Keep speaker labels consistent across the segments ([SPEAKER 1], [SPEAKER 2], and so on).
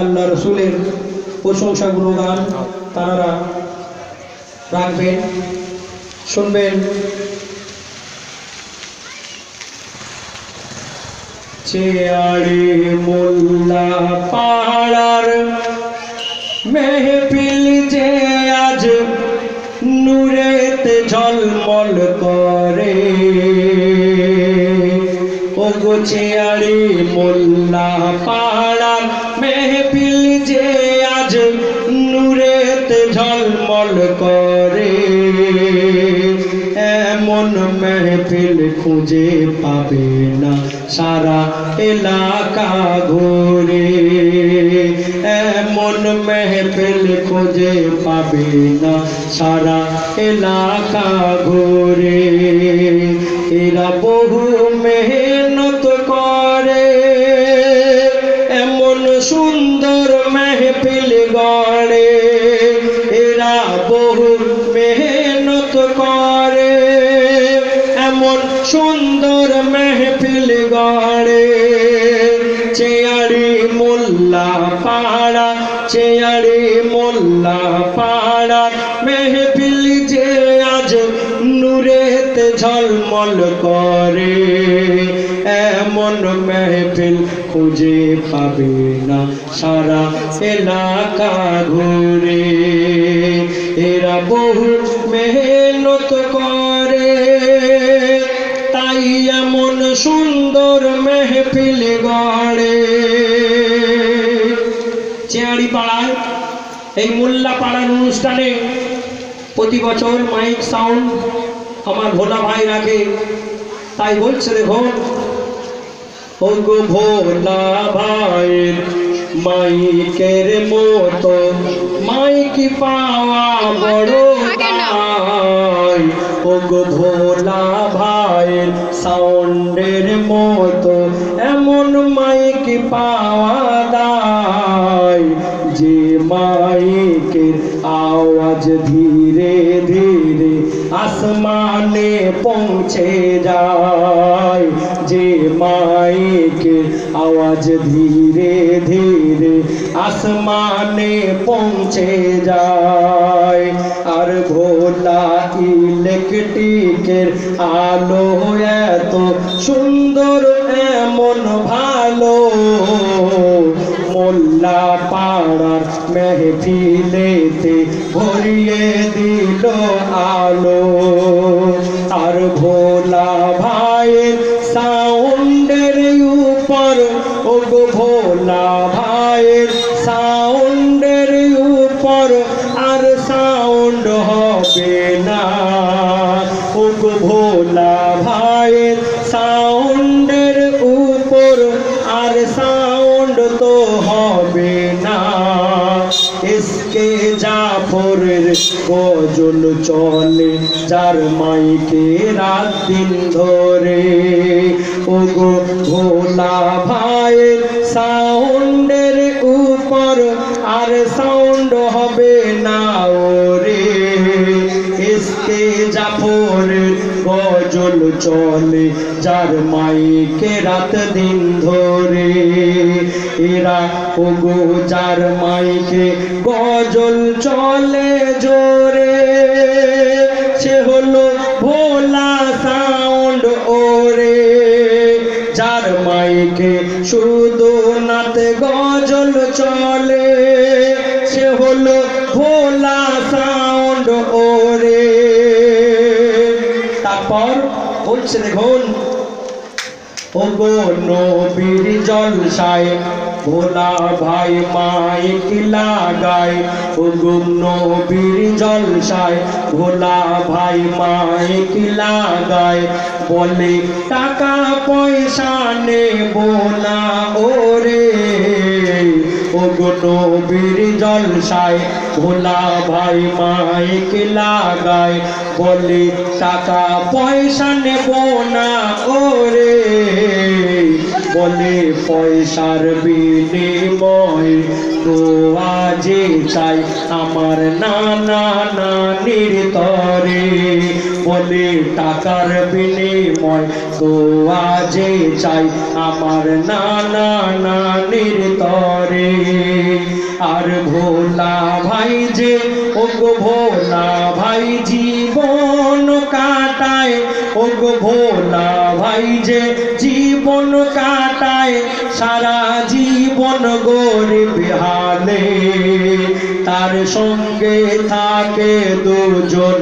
[SPEAKER 1] আল্লাহ রসুলের প্রশংসা গুণগান তারা রাখবেন, শুনবেন। চেয়ারে মোল্লা পাড়ার মেহফিল যে আজ নূরেতে ঝলমল করে, ও গো চেয়ারে মোল্লা পাড়ার মেহফিল যে আজ নূরেতে ঝলমল করে, এমন মেহফিল খুঁজে পাবে না সারা এলাকা ঘুরে, এমন মেহফিল খুঁজে পাবে না সারা এলাকা ঘুরে। এরা বহু মেহনত করে এমন সুন্দর মেহফিল গড়ে, এরা বহু মেহনত করে এমন সুন্দর মেহফিল গড়ে। চেয়ারি মোল্লা পাড়া, চেয়ারি মোল্লা পাড়া মেহফিল যে আজ নূরেতে ঝলমল করে, এমন মেহফিল খুঁজে পাবে না সারা এলাকা ঘুরে। এরা বহু মেহনত করে তাই এমন সুন্দর মেহফিল গড়ে। চেয়ারি পাড়ায় এই মোল্লা পাড়ার অনুষ্ঠানে প্রতি বছর মাইক সাউন্ড আমার ভোলা ভাই রাখে, তাই বলছে দেখুন, ও গো ভোলা ভাইয়ের মাইকের মতো মাইক পাওয়া বড় দায়, ও গো ভোলা ভাইয়ের সাউন্ডের মতো এমন মাইক পাওয়া দায়, যে মাইকের আওয়াজ ধীরে ধীরে আসমানে পৌঁছে যায়, যে মাইকের আওয়াজ ধীরে ধীরে আসমানে পৌঁছে যায়। আর ভোলা ইলেকট্রিকের আলো এত সুন্দর এমন ভালো, মোল্লা পাড়ার মেহফিলেতে ভরিয়ে দিল আলো। আর ভোলা ভাইয়ের সাউন্ডের উপর, ও গো ভোলা ভাইয়ের সাউন্ডের উপর আর সাউন্ড হবে না, ও গো ভোলা ভাইয়ের সাউন্ডের উপর আর সাউন্ড তো হবে না। এসকে জাফরের গজল চলে যার মাইকে রাত দিন ধরে, ও গো ভোলা ভাইয়ের সাউন্ডের উপর আর সাউন্ড হবে না ওরে। এসকে জাফরের গজল চলে যার মাইকে রাত দিন ধরে, এরা ও গো যার মাইকে গজল চলে জোরে, সে হলো ভোলা সাউন্ড ওরে। যার মাইকে শুধু নাতে গজল চলে, সে হলো ভোলা সাউন্ড ওরে। তারপর বলছে দেখুন, ও গো নবীর জলসায় ভোলা ভাই মাইক লাগায়, ও গো নবীর জলসায় ভোলা ভাই মাইক লাগায়, বলে টাকা পয়সা নেব না ওরে, ও গো নবীর জলসায় ভোলা ভাই মাইক লাগায়, বলে টাকা পয়সা নেব না ওরে, বলে পয়সার বিনিময় দোয়া যে চাই আমার নানা নানির তরে, বলে টাকার বিনিময় দোয়া যে চাই আমার নানা নানির তরে। আর ভোলা ভাই যে ও গো ভোলা ভাই জীবন কাটায়, ও গো ভোলা ভাই যে জীবন কাটায় সারা জীবন গরিব হালে। তার সঙ্গে থাকে দুজন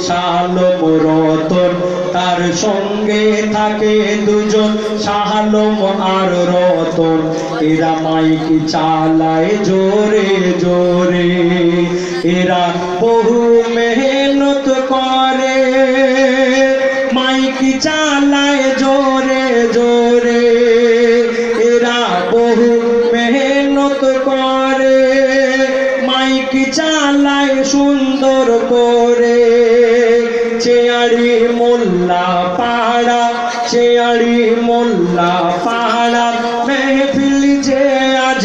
[SPEAKER 1] শালম রতন, তার সঙ্গে থাকে দুজন শালম আর রতন। এরা মাইক চালায় জোরে জোরে, এরা বহু মেহনত করে, মাইক চালায় জোরে জোরে। এরা বহু মেহনত করে, মাইক চালায় সুন্দর করে। চেয়ারি মোল্লা পাড়া, চেয়ারি মোল্লা পাড়া মেহফিল যে আজ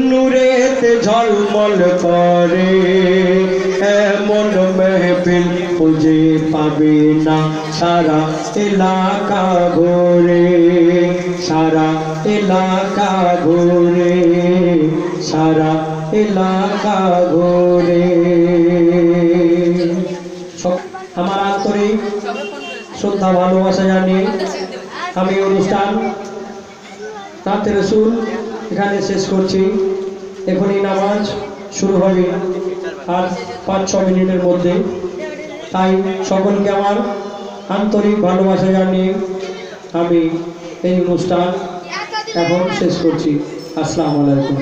[SPEAKER 1] নূরেতে ঝলমল করে। এমন মেহফিল খুঁজে পাবে না সারা এলাকা ঘুরে, সারা এলাকা ঘুরে, সারা এলাকা ঘুরে। আমার আন্তরিক শ্রদ্ধা ভালোবাসা জানিয়ে আমি অনুষ্ঠান নাতে রসুল এখানে শেষ করছি। এখনই নামাজ শুরু হবে আর 5-6 মিনিটের মধ্যে। তাই সকলকে আমার আন্তরিক ভালোবাসা জানিয়ে আমি এই অনুষ্ঠান এখন শেষ করছি। আসসালামু আলাইকুম।